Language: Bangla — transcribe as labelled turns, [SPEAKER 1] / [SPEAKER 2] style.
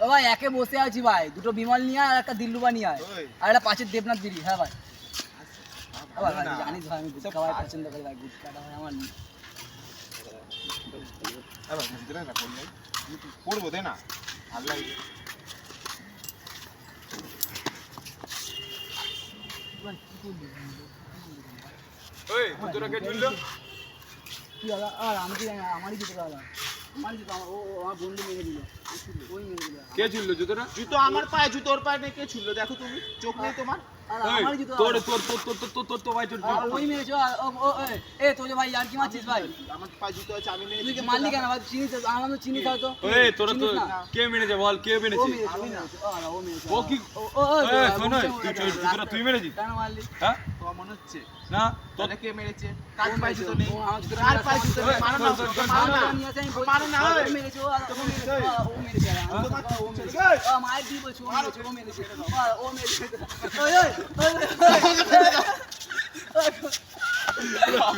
[SPEAKER 1] ও ভাই একে বসে আছি ভাই, দুটো বিমল নিয়ে আয় আর একটা দিল্লুবা নিয়ে আয় আর একটা পাঁচের দেবনাথ বিড়ি। হ্যাঁ ভাই ভাই জানিস ভাই আমি গুটকা ভাই পছন্দ করি ভাই, গুটকাটা ভাই আমার
[SPEAKER 2] পড়বো দে না ভালো লাগে। ওই জুতোটা কে ঝুললো?
[SPEAKER 1] কি দাদা? আর আমি কি জানি, আমারই জুতো দাদা, আমারই জুতো। ও আমার বন্ধু মেরে দিল, ওই মেরে দিল।
[SPEAKER 2] কে ঝুললো জুতোটা?
[SPEAKER 3] জুতো আমার পায়ে, জুতোর পায়ে নেই, কে ছুড়লো দেখো তুমি, চোখ নেই তোমার?
[SPEAKER 1] আর আমারই জুতো
[SPEAKER 2] তোর
[SPEAKER 1] দাদা।
[SPEAKER 2] তোর তোর তোর তোর তোর তো ভাই তোর
[SPEAKER 1] ওই মেরেছো। এ তোর ভাই আর কি মারছিস ভাই?
[SPEAKER 3] আমার পায়ে জুতো আছে, আমি মেরেছি।
[SPEAKER 1] তুই কি মারলি কেন ভাই? চিনিস তো, আমার তো চিনিস হয়তো।
[SPEAKER 2] ওই তোরা তো
[SPEAKER 1] চিনিস না?
[SPEAKER 2] কে মেরেছে বল, কে
[SPEAKER 1] ও
[SPEAKER 2] মেরেছে?
[SPEAKER 1] মেরেছে, ও মেরেছে। ও মেরেছে।
[SPEAKER 2] ও কি এই শোন জুতোটা তুই মেরেছিস?
[SPEAKER 1] কেন মারলি?
[SPEAKER 2] হ্যাঁ
[SPEAKER 3] তো মনে হচ্ছে
[SPEAKER 2] না তোর
[SPEAKER 3] তাহলে কে মেরেছে? কার পায়ে জুতো নেই?
[SPEAKER 1] ও আমার জুতো
[SPEAKER 3] কার পায়ে জুতো নেই? মারো না, মারো না,
[SPEAKER 1] নিয়ে আসে, আমি বলছি।
[SPEAKER 3] মারো না,
[SPEAKER 1] ও মেরেছে, ও মেরেছে, ও মেরেছে। ও মেরেছে। মায়ের দিয়ে বলছি, ও মেরেছে, ও মেরেছে। ও মেরেছে। ওই